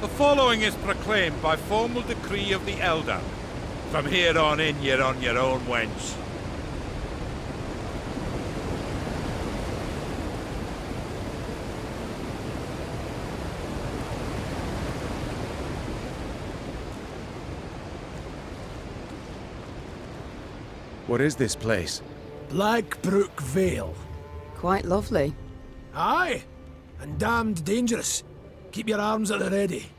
The following is proclaimed by formal decree of the Elder. From here on in, you're on your own, wench. What is this place? Blackbrook Vale. Quite lovely. Aye, and damned dangerous. Keep your arms at the ready.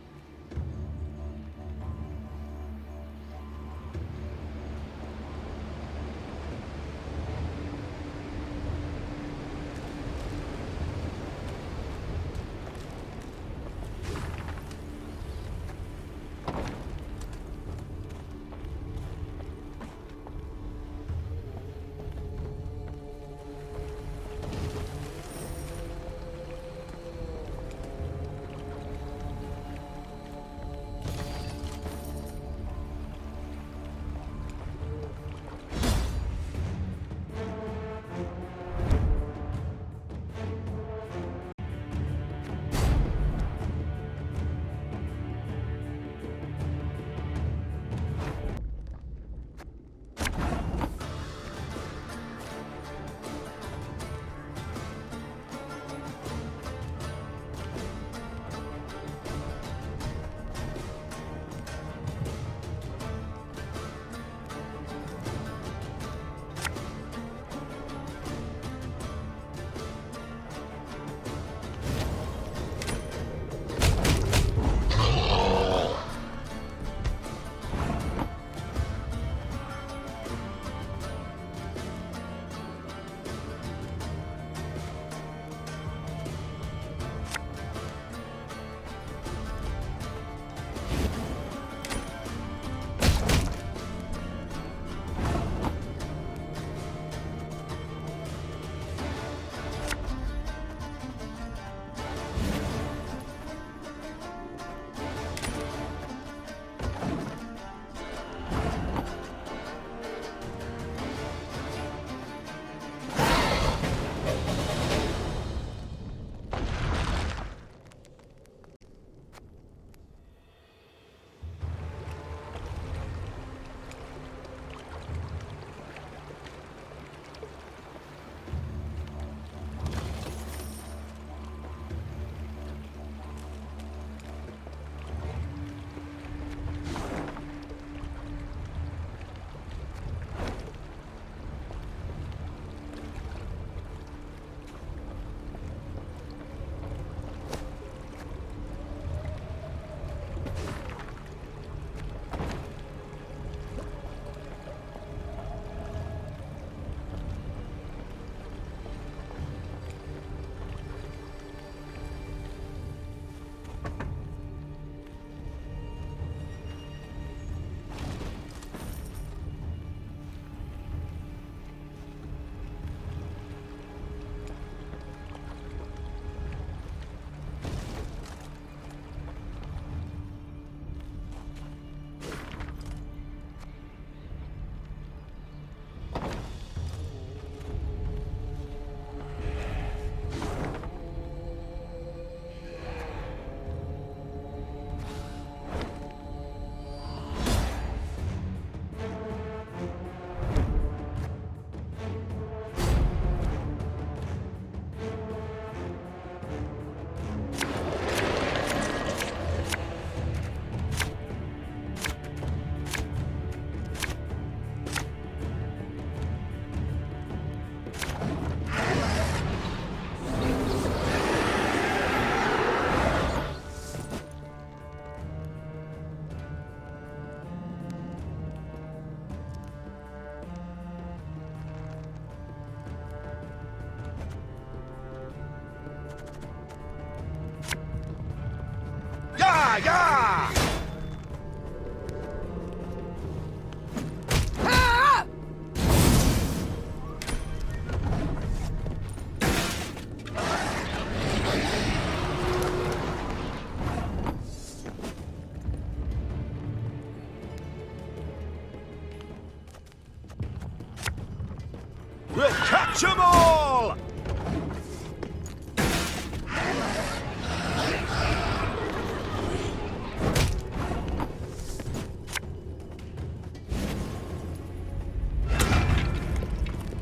Catch 'em all!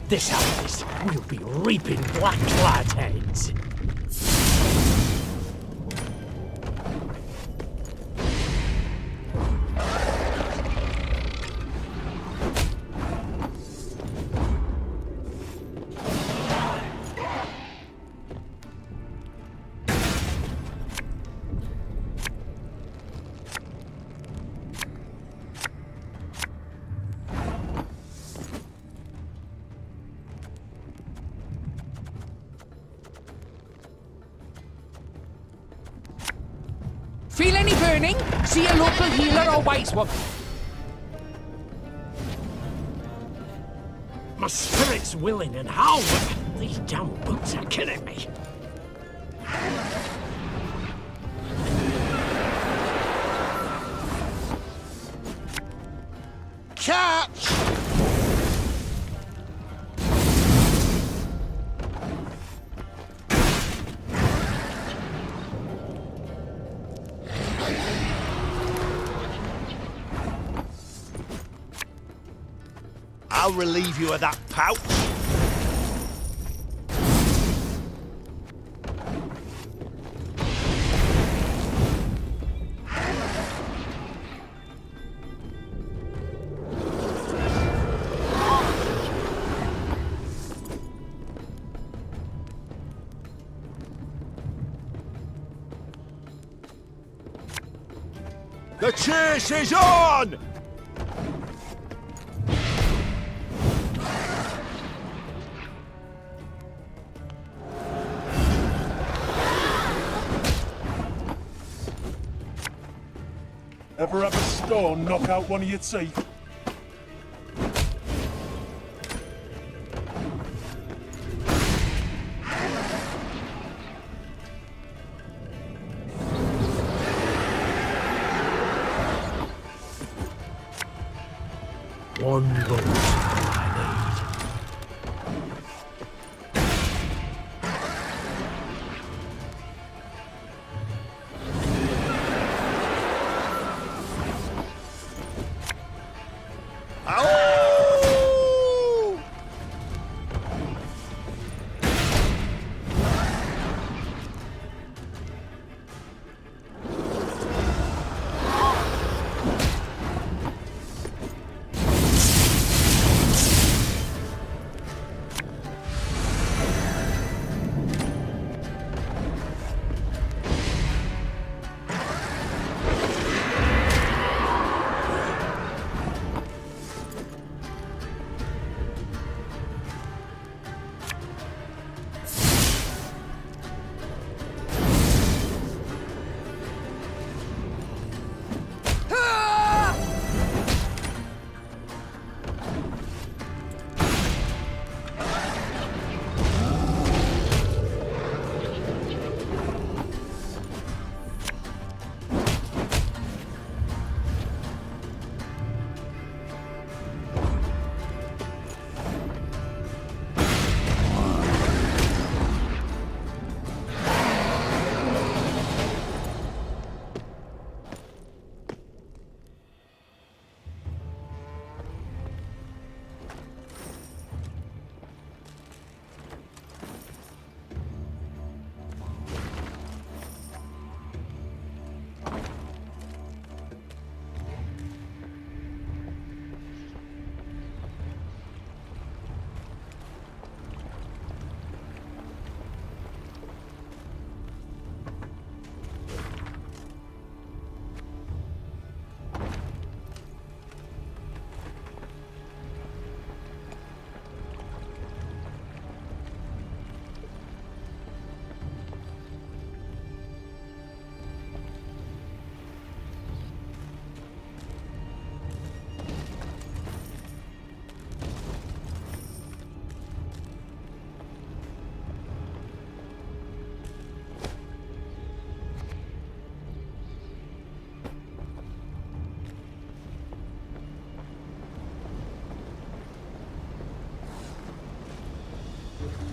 This harvest, we'll be reaping black clad heads. Feel any burning? See a local healer or wise woman. My spirit's willing and how, but these damn boots are killing me. Catch! I'll relieve you of that pouch. The chase is on! Ever have a stone knock out one of your teeth? One boat I need. Ow!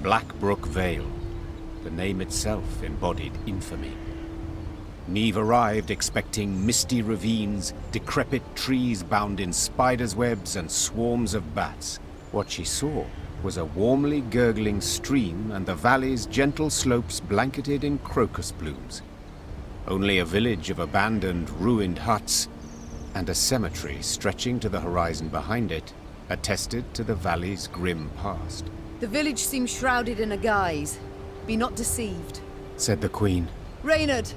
Blackbrook Vale. The name itself embodied infamy. Neve arrived expecting misty ravines, decrepit trees bound in spiders' webs, and swarms of bats. What she saw was a warmly gurgling stream and the valley's gentle slopes blanketed in crocus blooms. Only a village of abandoned, ruined huts and a cemetery stretching to the horizon behind it attested to the valley's grim past. The village seems shrouded in a guise. Be not deceived, said the Queen. Reynard,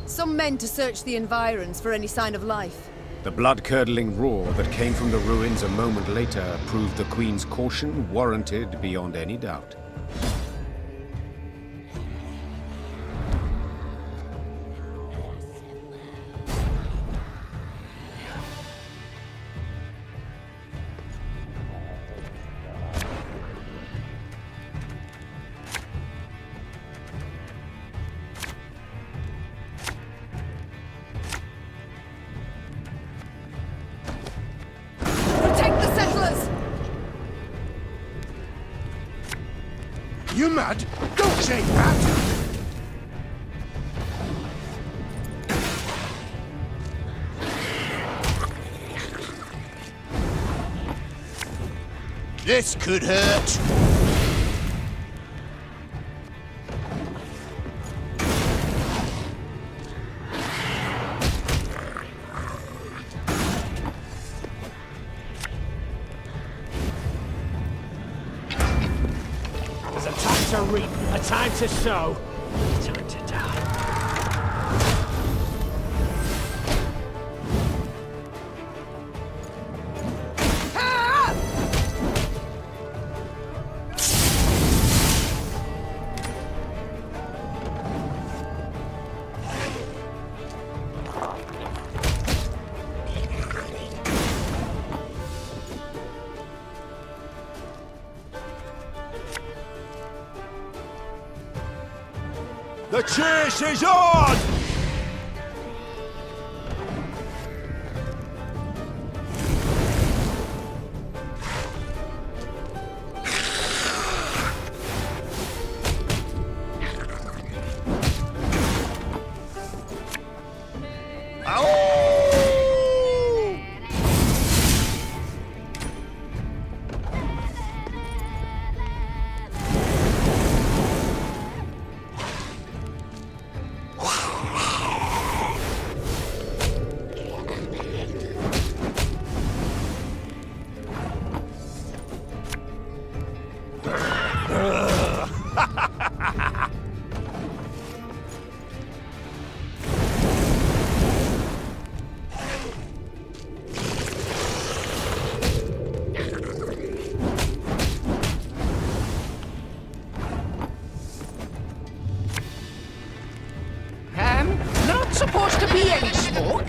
some men to search the environs for any sign of life. The blood-curdling roar that came from the ruins a moment later proved the Queen's caution warranted beyond any doubt. You mad? Don't say that! This could hurt. There's a time to reap, a time to sow, a time to die. The chase is on! Not supposed to be any smoke.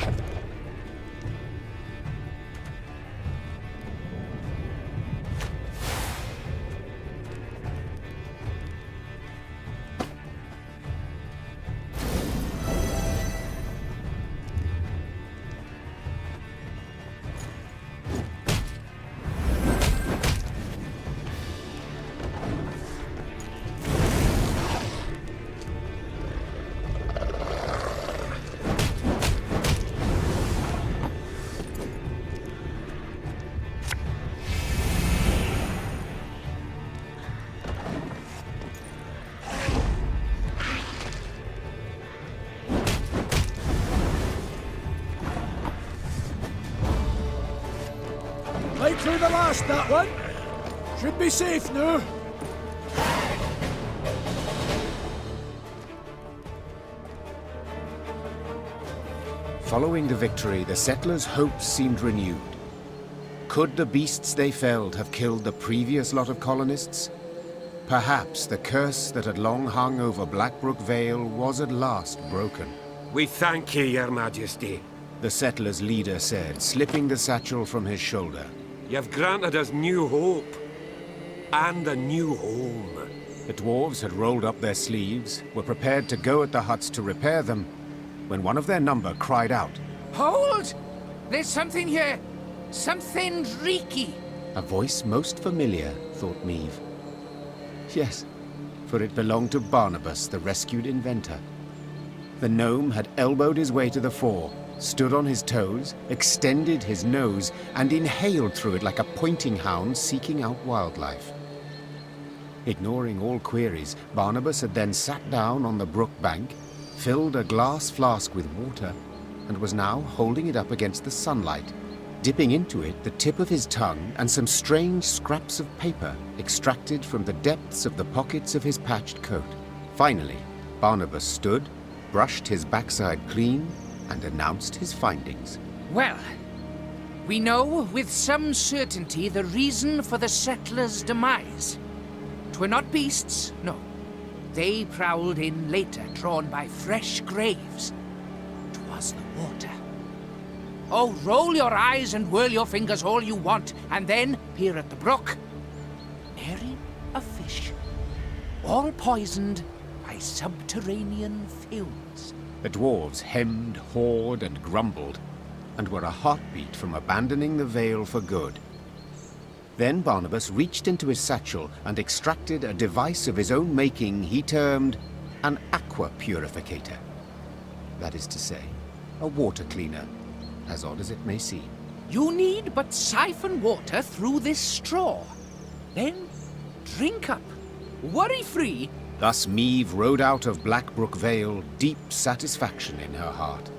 Likely the last, that one. Should be safe now. Following the victory, the settlers' hopes seemed renewed. Could the beasts they felled have killed the previous lot of colonists? Perhaps the curse that had long hung over Blackbrook Vale was at last broken. We thank you, Your Majesty. The settlers' leader said, slipping the satchel from his shoulder. You've granted us new hope. And a new home. The dwarves had rolled up their sleeves, were prepared to go at the huts to repair them, when one of their number cried out. Hold! There's something here. Something reeky. A voice most familiar, thought Neve. Yes, for it belonged to Barnabas, the rescued inventor. The gnome had elbowed his way to the fore, stood on his toes, extended his nose, and inhaled through it like a pointing hound seeking out wildlife. Ignoring all queries, Barnabas had then sat down on the brook bank, filled a glass flask with water, and was now holding it up against the sunlight, dipping into it the tip of his tongue and some strange scraps of paper extracted from the depths of the pockets of his patched coat. Finally, Barnabas stood, brushed his backside clean, and announced his findings. Well, we know with some certainty the reason for the settlers' demise. 'Twere not beasts, no. They prowled in later, drawn by fresh graves. 'Twas the water. Oh, roll your eyes and whirl your fingers all you want, and then peer at the brook. Nary a fish. All poisoned by subterranean fumes. The dwarves hemmed, hawed, and grumbled, and were a heartbeat from abandoning the Vale for good. Then Barnabas reached into his satchel and extracted a device of his own making he termed an aqua purificator. That is to say, a water cleaner, as odd as it may seem. You need but siphon water through this straw. Then drink up, worry-free. Thus Meve rode out of Blackbrook Vale, deep satisfaction in her heart.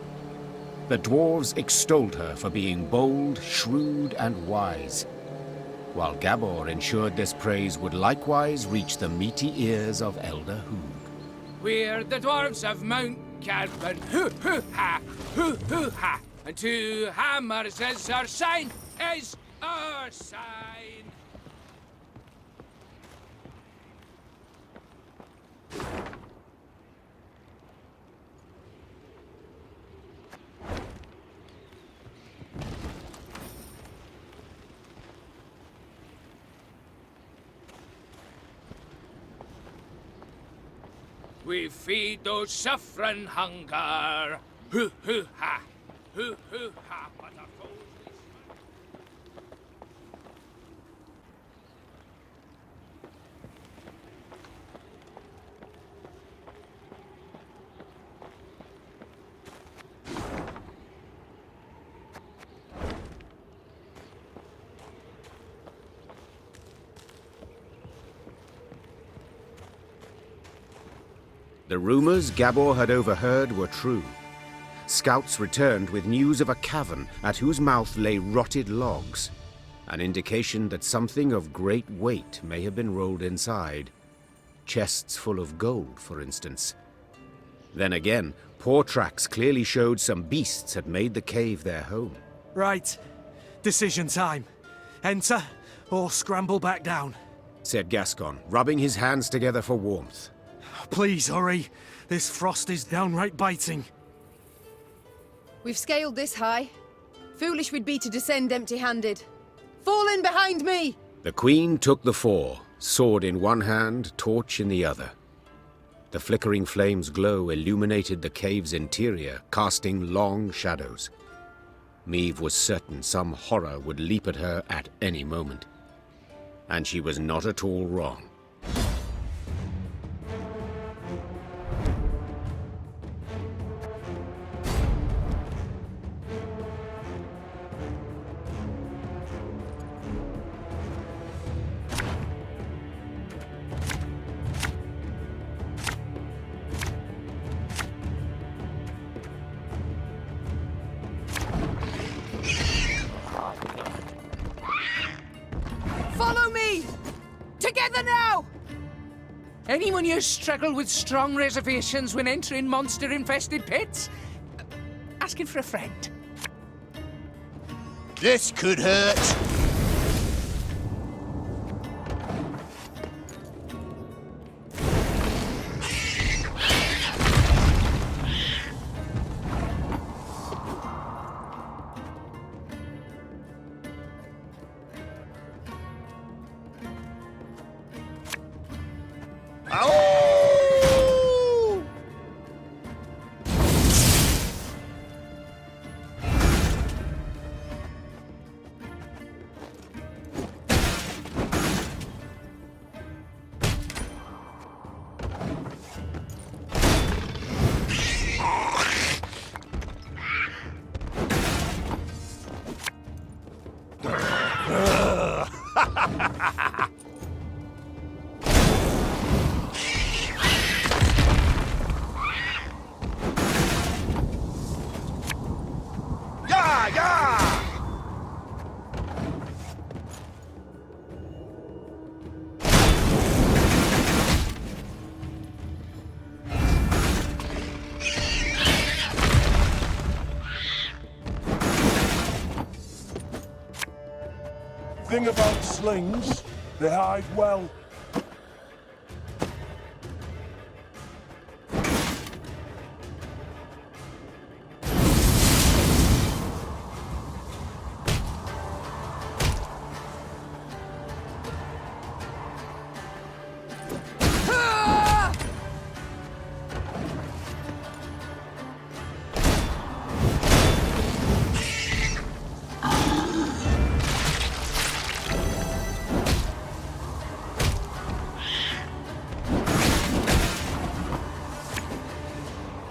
The dwarves extolled her for being bold, shrewd, and wise, while Gabor ensured this praise would likewise reach the meaty ears of Elder Hoog. We're the dwarves of Mount Cadman. Hoo-hoo-ha, hoo-hoo-ha. And 2 hammers is our sign, is our sign. We feed those suffering hunger. Hoo-hoo-ha. Hoo-hoo-ha. What a fool we The rumors Gabor had overheard were true. Scouts returned with news of a cavern at whose mouth lay rotted logs, an indication that something of great weight may have been rolled inside. Chests full of gold, for instance. Then again, paw tracks clearly showed some beasts had made the cave their home. Right. Decision time. Enter or scramble back down. Said Gascon, rubbing his hands together for warmth. Please hurry. This frost is downright biting. We've scaled this high. Foolish we'd be to descend empty-handed. Fall in behind me! The Queen took the fore, sword in one hand, torch in the other. The flickering flame's glow illuminated the cave's interior, casting long shadows. Meve was certain some horror would leap at her at any moment. And she was not at all wrong. Follow me! Together now! Anyone here struggle with strong reservations when entering monster-infested pits? Asking for a friend. This could hurt. Yeah, yeah! Thing about slings, they hide well.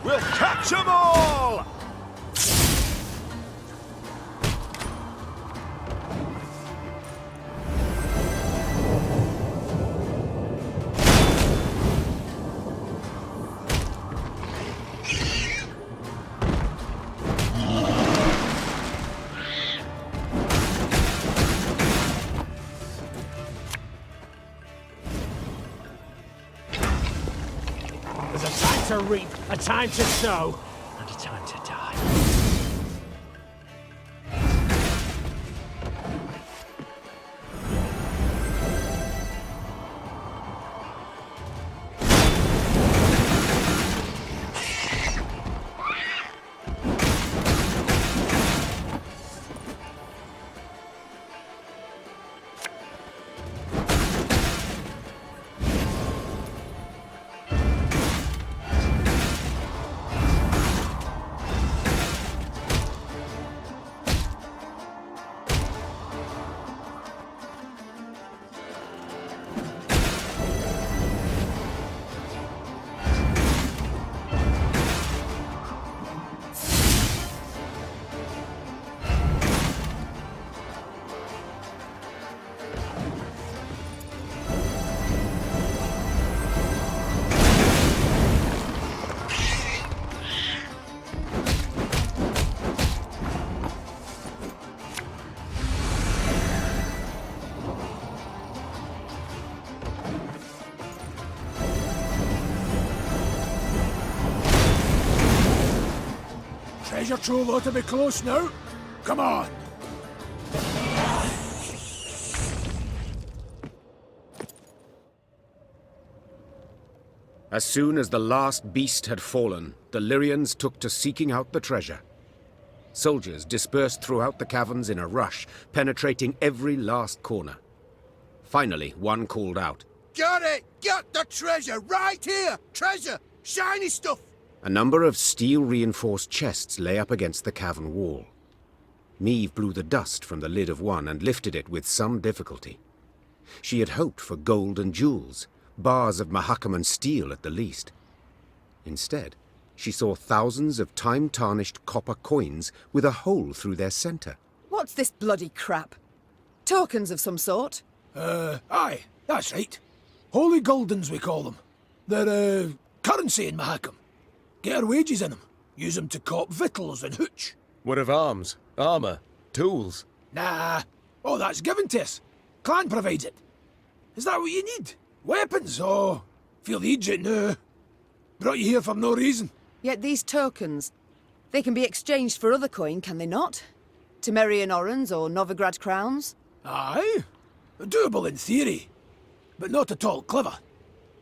We'll catch 'em all! There's a time to reap, a time to sow, and a time to die. Treasure trove ought to be close now. Come on. As soon as the last beast had fallen, the Lyrians took to seeking out the treasure. Soldiers dispersed throughout the caverns in a rush, penetrating every last corner. Finally, one called out. Got it! Got the treasure right here! Treasure! Shiny stuff! A number of steel-reinforced chests lay up against the cavern wall. Meve blew the dust from the lid of one and lifted it with some difficulty. She had hoped for gold and jewels, bars of Mahakam and steel at the least. Instead, she saw thousands of time-tarnished copper coins with a hole through their center. What's this bloody crap? Tokens of some sort? Aye, that's right. Holy Guldens, we call them. They're, currency in Mahakam. Get our wages in them. Use them to cop victuals and hooch. What of arms, armor, tools? Nah. Oh, that's given to us. Clan provides it. Is that what you need? Weapons? Oh, feel the Egypt now. Brought you here for no reason. Yet these tokens, they can be exchanged for other coin, can they not? Temerian orans or Novigrad crowns? Aye. Doable in theory. But not at all clever.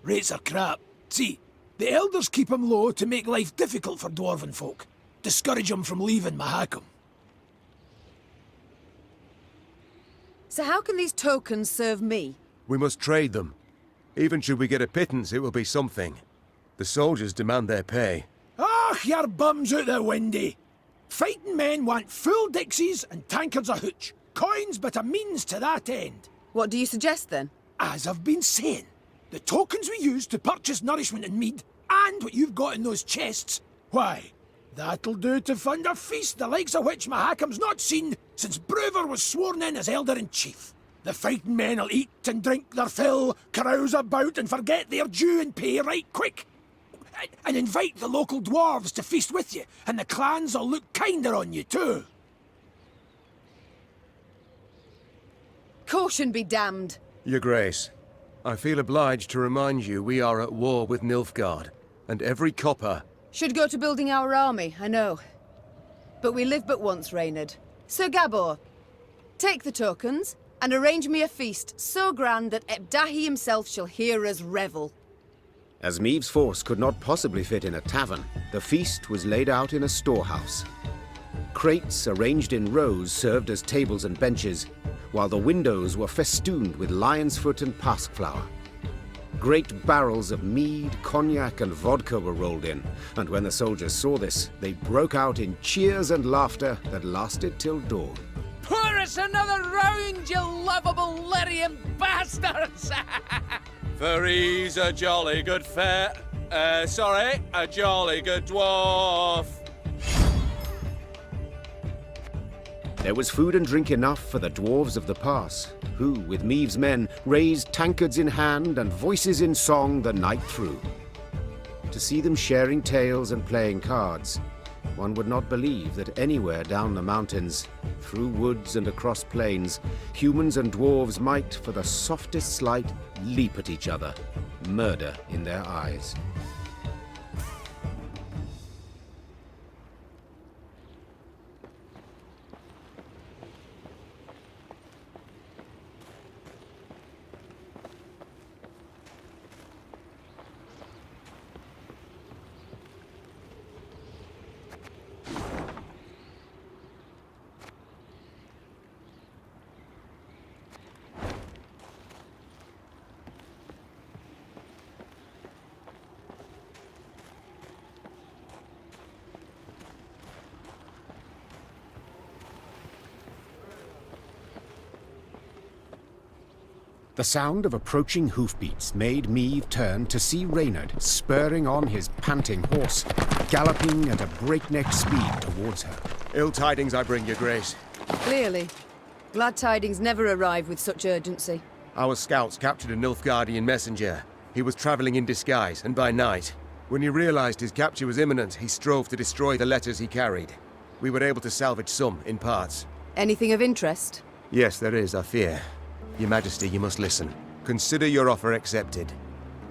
Rates are crap. See, the elders keep 'em low to make life difficult for dwarven folk. Discourage 'em from leaving Mahakam. So how can these tokens serve me? We must trade them. Even should we get a pittance, it will be something. The soldiers demand their pay. Ah, your bums out the windy. Fighting men want full dixies and tankards of hooch. Coins but a means to that end. What do you suggest then? As I've been saying, the tokens we use to purchase nourishment and mead, and what you've got in those chests, why, That'll do to fund a feast the likes of which Mahakam's not seen since Brewer was sworn in as Elder-in-Chief. The fighting men'll eat and drink their fill, carouse about and forget their due and pay right quick. And invite the local dwarves to feast with you, and the clans'll look kinder on you too. Caution be damned. Your Grace, I feel obliged to remind you we are at war with Nilfgaard, and every copper... Should go to building our army, I know. But we live but once, Reynard. Sir Gabor, take the tokens, and arrange me a feast so grand that Ebdahi himself shall hear us revel. As Meave's force could not possibly fit in a tavern, the feast was laid out in a storehouse. Crates arranged in rows served as tables and benches, while the windows were festooned with lion's foot and pasqueflower. Great barrels of mead, cognac, and vodka were rolled in, and when the soldiers saw this, they broke out in cheers and laughter that lasted till dawn. Pour us another round, you lovable Lyrian bastards! For he's a jolly good a jolly good dwarf. There was food and drink enough for the dwarves of the pass, who, with Meave's men, raised tankards in hand and voices in song the night through. To see them sharing tales and playing cards, one would not believe that anywhere down the mountains, through woods and across plains, humans and dwarves might, for the softest slight, leap at each other, murder in their eyes. The sound of approaching hoofbeats made Meave turn to see Reynard spurring on his panting horse, galloping at a breakneck speed towards her. Ill tidings I bring, Your Grace. Clearly. Glad tidings never arrive with such urgency. Our scouts captured a Nilfgaardian messenger. He was traveling in disguise, and by night. When he realized his capture was imminent, he strove to destroy the letters he carried. We were able to salvage some, in parts. Anything of interest? Yes, there is, I fear. Your Majesty, you must listen. Consider your offer accepted.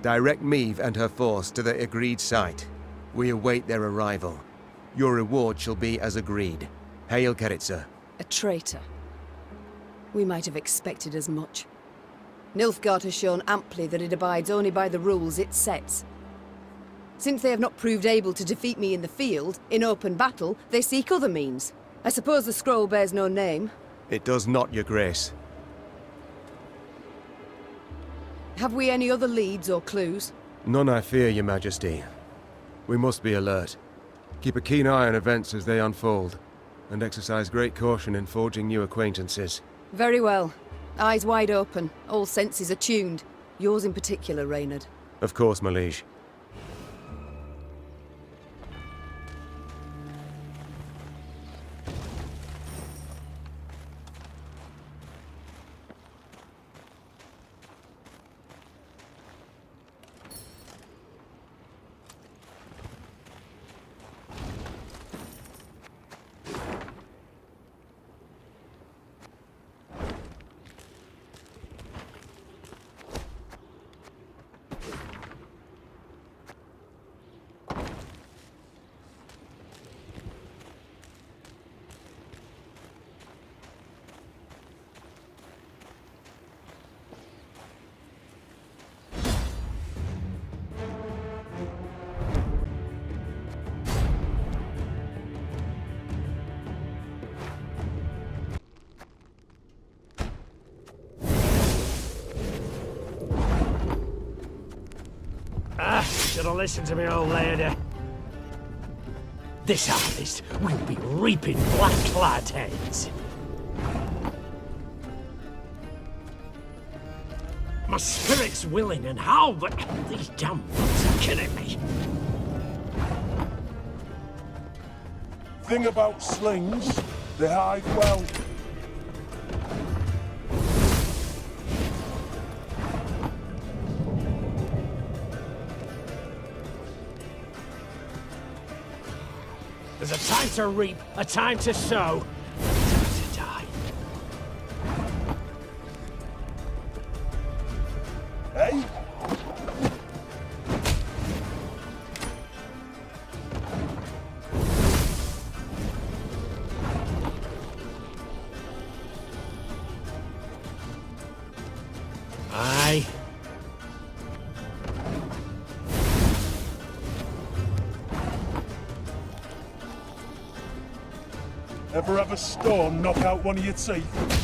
Direct Meave and her force to the agreed site. We await their arrival. Your reward shall be as agreed. Hail Keritsa. A traitor. We might have expected as much. Nilfgaard has shown amply that it abides only by the rules it sets. Since they have not proved able to defeat me in the field, in open battle, they seek other means. I suppose the scroll bears no name. It does not, Your Grace. Have we any other leads or clues? None, I fear, Your Majesty. We must be alert. Keep a keen eye on events as they unfold, and exercise great caution in forging new acquaintances. Very well. Eyes wide open, all senses attuned. Yours in particular, Reynard. Of course, my liege. Should have listened to me, old lady. This harvest, we'll be reaping black-clad heads. My spirit's willing and how, but these damn bugs are killing me. Thing about slings, they hide well. There's a time to reap, a time to sow, and a time to die. Hey? Aye. Ever have a stone knock out one of your teeth?